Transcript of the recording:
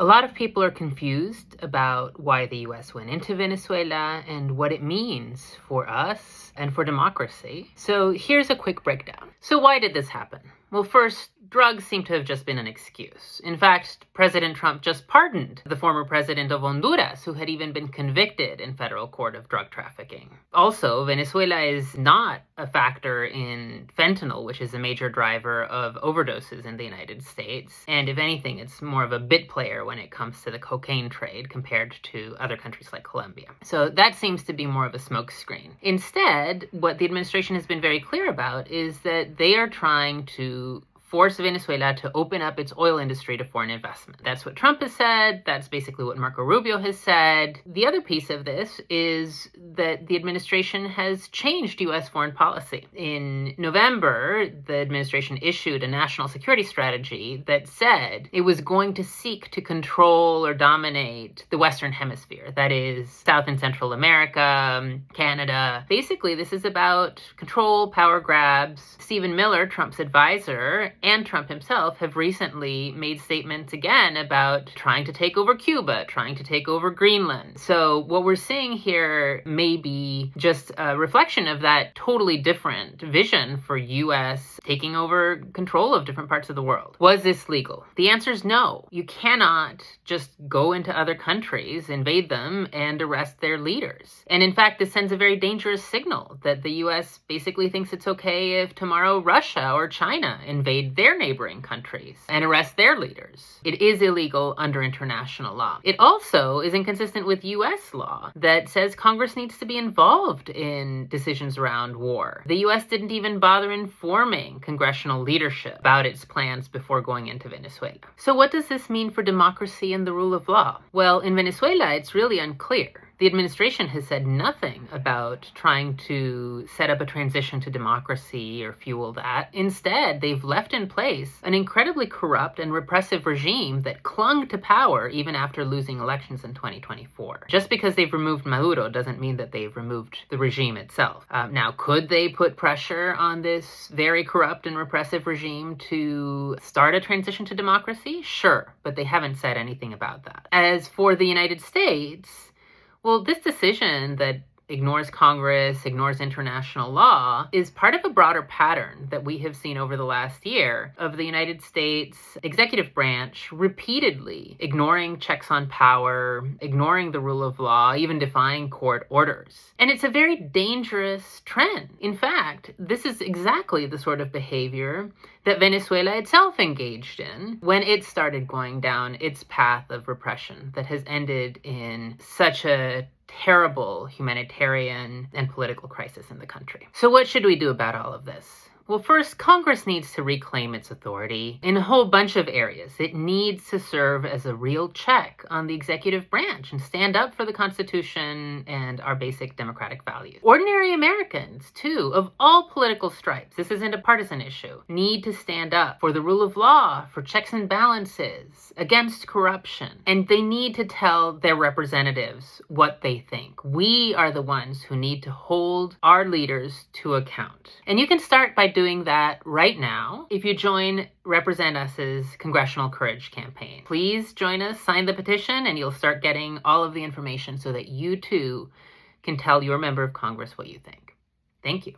A lot of people are confused about why the US went into Venezuela and what it means for us and for democracy. So here's a quick breakdown. So why did this happen? Well, first, drugs seem to have just been an excuse. In fact, President Trump just pardoned the former president of Honduras, who had even been convicted in federal court of drug trafficking. Also, Venezuela is not a factor in fentanyl, which is a major driver of overdoses in the United States. And if anything, it's more of a bit player when it comes to the cocaine trade compared to other countries like Colombia. So that seems to be more of a smokescreen. Instead, what the administration has been very clear about is that they are trying to force Venezuela to open up its oil industry to foreign investment. That's what Trump has said. That's basically what Marco Rubio has said. The other piece of this is that the administration has changed U.S. foreign policy. In November, the administration issued a national security strategy that said it was going to seek to control or dominate the Western Hemisphere. That is, South and Central America, Canada. Basically, this is about control, power grabs. Stephen Miller, Trump's advisor, and Trump himself have recently made statements again about trying to take over Cuba, trying to take over Greenland. So what we're seeing here may be just a reflection of that totally different vision for U.S. taking over control of different parts of the world. Was this legal? The answer is no. You cannot just go into other countries, invade them, and arrest their leaders. And in fact, this sends a very dangerous signal that the U.S. basically thinks it's okay if tomorrow Russia or China invade their neighboring countries and arrest their leaders. It is illegal under international law. It also is inconsistent with U.S. law that says Congress needs to be involved in decisions around war. The U.S. didn't even bother informing congressional leadership about its plans before going into Venezuela. So what does this mean for democracy and the rule of law? Well, in Venezuela, it's really unclear. The administration has said nothing about trying to set up a transition to democracy or fuel that. Instead, they've left in place an incredibly corrupt and repressive regime that clung to power even after losing elections in 2024. Just because they've removed Maduro doesn't mean that they've removed the regime itself. Now, could they put pressure on this very corrupt and repressive regime to start a transition to democracy? Sure, but they haven't said anything about that. As for the United States, well, this decision that ignores Congress, ignores international law, is part of a broader pattern that we have seen over the last year of the United States executive branch repeatedly ignoring checks on power, ignoring the rule of law, even defying court orders. And it's a very dangerous trend. In fact, this is exactly the sort of behavior that Venezuela itself engaged in when it started going down its path of repression that has ended in such a terrible humanitarian and political crisis in the country. So what should we do about all of this? Well, first, Congress needs to reclaim its authority in a whole bunch of areas. It needs to serve as a real check on the executive branch and stand up for the Constitution and our basic democratic values. Ordinary Americans, too, of all political stripes, this isn't a partisan issue, need to stand up for the rule of law, for checks and balances, against corruption. And they need to tell their representatives what they think. We are the ones who need to hold our leaders to account. And you can start by doing that right now if you join RepresentUs's Congressional Courage campaign. Please join us, sign the petition, and you'll start getting all of the information so that you too can tell your member of Congress what you think. Thank you.